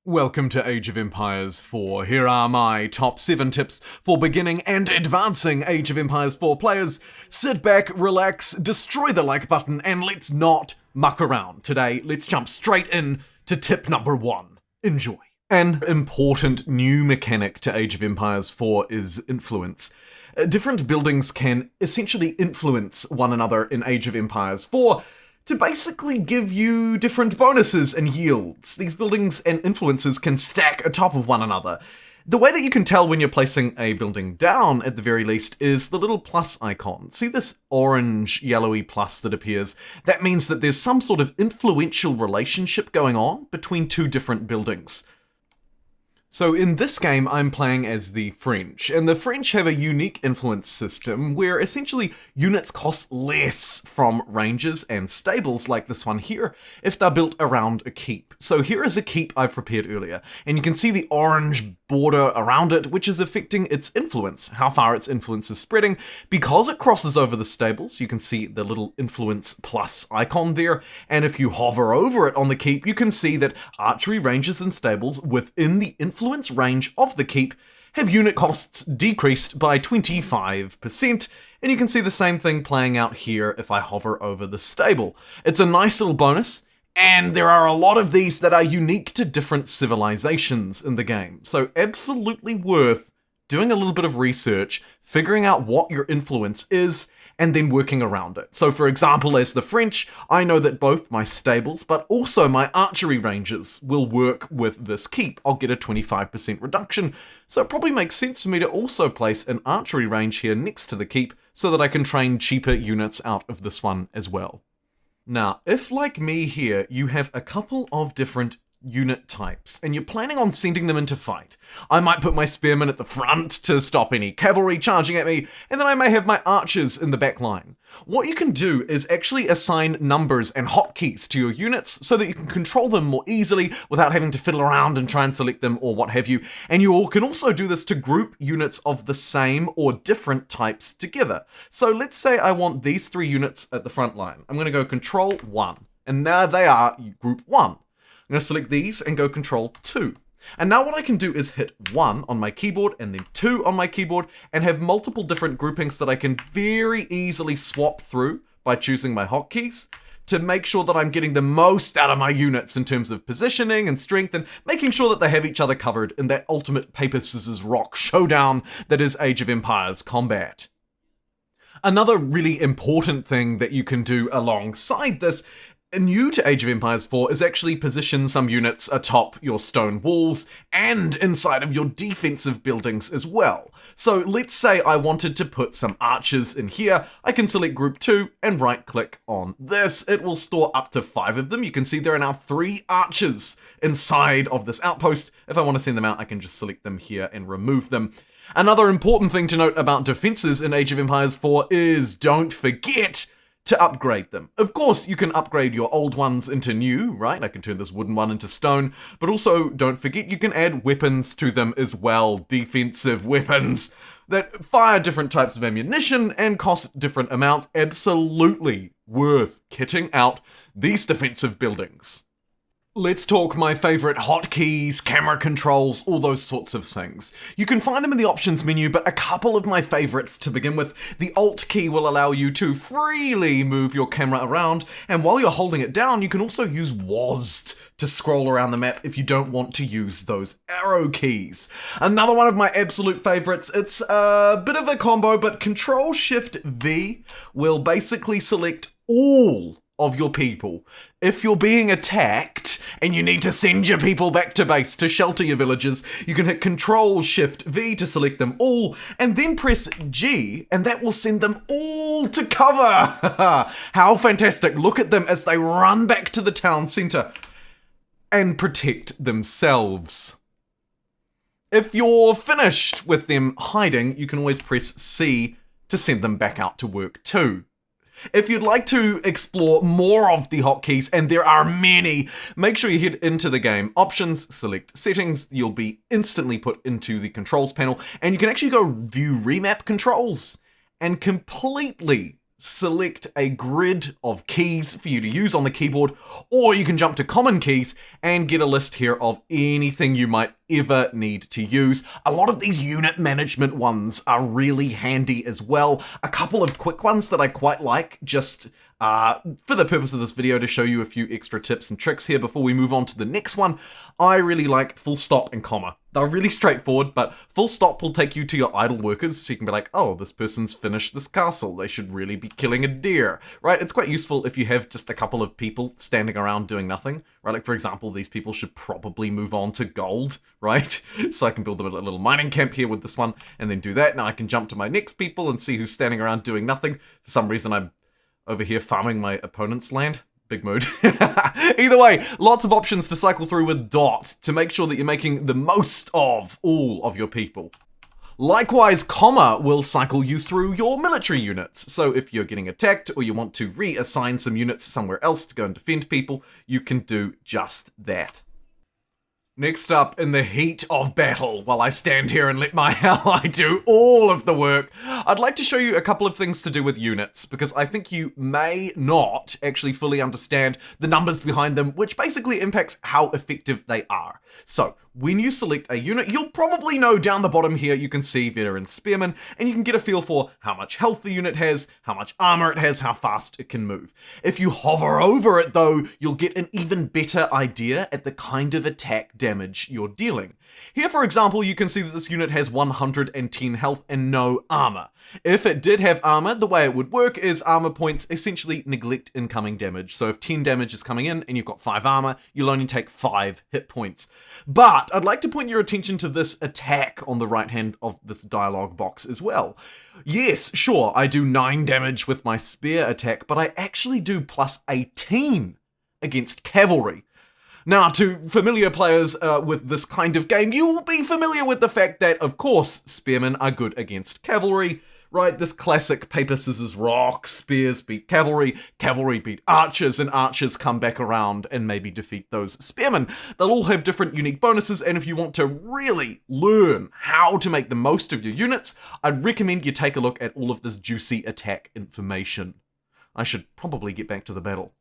Welcome to Age of Empires 4. Here are my top 7 tips for beginning and advancing Age of Empires 4 players. Sit back, relax, destroy the like button, and let's not muck around. Today, let's jump straight in to tip number 1. Enjoy. An important new mechanic to Age of Empires 4 is influence. Different buildings can essentially influence one another in Age of Empires 4, to basically give you different bonuses and yields. These buildings and influences can stack atop of one another. The way that you can tell when you're placing a building down, at the very least, is the little plus icon. See this orange, yellowy plus that appears? That means that there's some sort of influential relationship going on between two different buildings. So in this game, I'm playing as the French, and the French have a unique influence system where essentially units cost less from ranges and stables like this one here if they're built around a keep. So here is a keep I've prepared earlier, and you can see the orange border around it, which is affecting its influence, how far its influence is spreading. Because it crosses over the stables, you can see the little influence plus icon there, and if you hover over it on the keep, you can see that archery ranges and stables within the influence range of the keep have unit costs decreased by 25%, and you can see the same thing playing out here if I hover over the stable. It's a nice little bonus, and there are a lot of these that are unique to different civilizations in the game, so absolutely worth doing a little bit of research, figuring out what your influence is, and then working around it. So for example, as the French, I know that both my stables, but also my archery ranges will work with this keep. I'll get a 25% reduction, so it probably makes sense for me to also place an archery range here next to the keep so that I can train cheaper units out of this one as well. Now, if like me here, you have a couple of different unit types, and you're planning on sending them into fight, I might put my spearmen at the front to stop any cavalry charging at me, and then I may have my archers in the back line. What you can do is actually assign numbers and hotkeys to your units so that you can control them more easily without having to fiddle around and try and select them or what have you. And you can also do this to group units of the same or different types together. So let's say I want these 3 units at the front line. I'm going to go Control 1, and now they are Group 1. I'm going to select these and go Control 2. And now what I can do is hit 1 on my keyboard and then 2 on my keyboard and have multiple different groupings that I can very easily swap through by choosing my hotkeys to make sure that I'm getting the most out of my units in terms of positioning and strength and making sure that they have each other covered in that ultimate paper, scissors, rock showdown that is Age of Empires combat. Another really important thing that you can do alongside this, new to Age of Empires 4, is actually position some units atop your stone walls and inside of your defensive buildings as well. So let's say I wanted to put some archers in here. I can select Group 2 and right click on this. It will store up to 5 of them. You can see there are now 3 archers inside of this outpost. If I want to send them out, I can just select them here and remove them. Another important thing to note about defenses in Age of Empires 4 is don't forget to upgrade them. Of course, you can upgrade your old ones into new, right? I can turn this wooden one into stone, but also don't forget you can add weapons to them as well, defensive weapons that fire different types of ammunition and cost different amounts. Absolutely worth kitting out these defensive buildings. Let's talk my favorite hotkeys, camera controls, all those sorts of things. You can find them in the options menu, but a couple of my favorites to begin with. The Alt key will allow you to freely move your camera around, and while you're holding it down, you can also use WASD to scroll around the map if you don't want to use those arrow keys. Another one of my absolute favorites, it's a bit of a combo, but Control-Shift-V will basically select all of your people. If you're being attacked and you need to send your people back to base to shelter your villagers, you can hit Control-Shift-V to select them all, and then press G, and that will send them all to cover. How fantastic. Look at them as they run back to the town center and protect themselves. If you're finished with them hiding, you can always press C to send them back out to work too. If you'd like to explore more of the hotkeys, and there are many, make sure you head into the game, options, select settings, you'll be instantly put into the controls panel, and you can actually go view remap controls and completely select a grid of keys for you to use on the keyboard, or you can jump to common keys and get a list here of anything you might ever need to use. A lot of these unit management ones are really handy as well. A couple of quick ones that I quite like, just for the purpose of this video, to show you a few extra tips and tricks here before we move on to the next one. I really like full stop and comma. They're really straightforward, but full stop will take you to your idle workers, so you can be like, oh, this person's finished this castle, they should really be killing a deer, right? It's quite useful if you have just a couple of people standing around doing nothing, right? Like, for example, these people should probably move on to gold, right? So I can build them a little mining camp here with this one, and then do that. Now I can jump to my next people and see who's standing around doing nothing. For some reason, I'm over here farming my opponent's land. Big mood. Either way, lots of options to cycle through with dot to make sure that you're making the most of all of your people. Likewise, comma will cycle you through your military units. So if you're getting attacked or you want to reassign some units somewhere else to go and defend people, you can do just that. Next up, in the heat of battle, while I stand here and let my ally do all of the work, I'd like to show you a couple of things to do with units, because I think you may not actually fully understand the numbers behind them, which basically impacts how effective they are. So, when you select a unit, you'll probably know down the bottom here you can see veteran spearman, and you can get a feel for how much health the unit has, how much armor it has, how fast it can move. If you hover over it though, you'll get an even better idea at the kind of attack damage you're dealing. Here, for example, you can see that this unit has 110 health and no armor. If it did have armor, the way it would work is armor points essentially neglect incoming damage. So if 10 damage is coming in and you've got 5 armor, you'll only take 5 hit points. But I'd like to point your attention to this attack on the right hand of this dialog box as well. Yes, sure, I do 9 damage with my spear attack, but I actually do plus 18 against cavalry. Now, to familiar players with this kind of game, you will be familiar with the fact that, of course, spearmen are good against cavalry, right? This classic paper, scissors, rock, spears beat cavalry, cavalry beat archers, and archers come back around and maybe defeat those spearmen. They'll all have different unique bonuses, and if you want to really learn how to make the most of your units, I'd recommend you take a look at all of this juicy attack information. I should probably get back to the battle.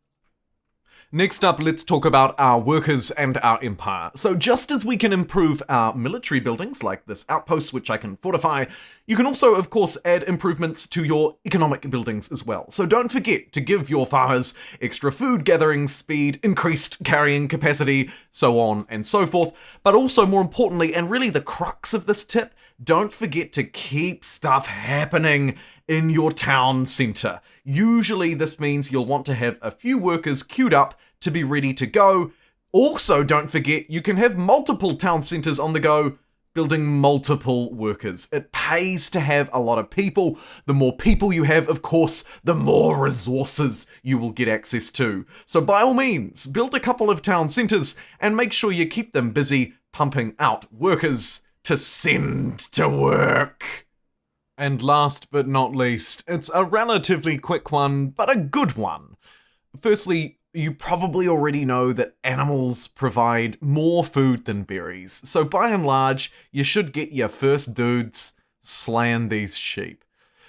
Next up, let's talk about our workers and our empire. So just as we can improve our military buildings, like this outpost, which I can fortify, you can also, of course, add improvements to your economic buildings as well. So don't forget to give your farmers extra food gathering speed, increased carrying capacity, so on and so forth. But also, more importantly, and really the crux of this tip, don't forget to keep stuff happening in your town center. Usually this means you'll want to have a few workers queued up to be ready to go. Also, don't forget you can have multiple town centers on the go, building multiple workers. It pays to have a lot of people. The more people you have, of course, the more resources you will get access to. So by all means, build a couple of town centers and make sure you keep them busy pumping out workers to send to work. And last but not least, it's a relatively quick one, but a good one. Firstly, you probably already know that animals provide more food than berries, so by and large, you should get your first dudes slaying these sheep.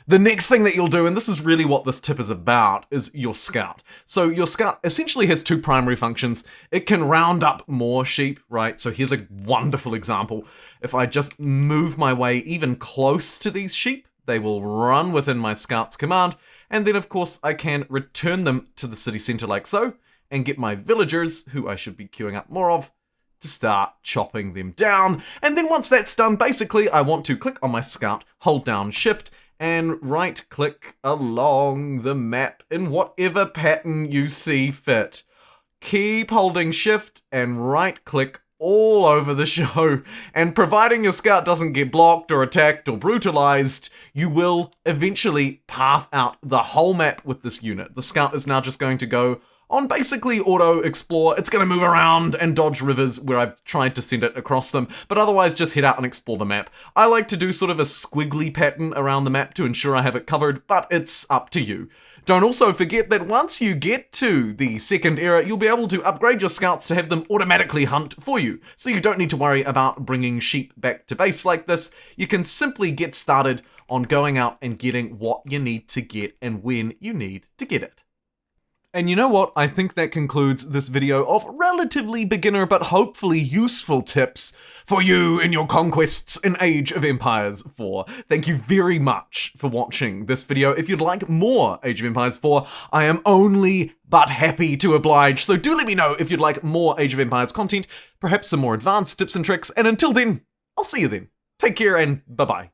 The next thing that you'll do, and this is really what this tip is about, is your scout. So your scout essentially has two primary functions. It can round up more sheep, right? So here's a wonderful example. If I just move my way even close to these sheep, they will run within my scout's command, and then of course I can return them to the city center like so, and get my villagers, who I should be queuing up more of, to start chopping them down. And then once that's done, basically I want to click on my scout, hold down shift, and right click along the map in whatever pattern you see fit. Keep holding shift and right click all over the show, and providing your scout doesn't get blocked or attacked or brutalized, you will eventually path out the whole map with this unit. The scout is now just going to go on basically auto explore. It's going to move around and dodge rivers where I've tried to send it across them, but otherwise just head out and explore the map. I like to do sort of a squiggly pattern around the map to ensure I have it covered, but it's up to you. Don't also forget that once you get to the second era, you'll be able to upgrade your scouts to have them automatically hunt for you. So you don't need to worry about bringing sheep back to base like this. You can simply get started on going out and getting what you need to get and when you need to get it. And you know what? I think that concludes this video of relatively beginner but hopefully useful tips for you in your conquests in Age of Empires 4. Thank you very much for watching this video. If you'd like more Age of Empires 4, I am only but happy to oblige. So do let me know if you'd like more Age of Empires content, perhaps some more advanced tips and tricks, and until then, I'll see you then. Take care and bye-bye.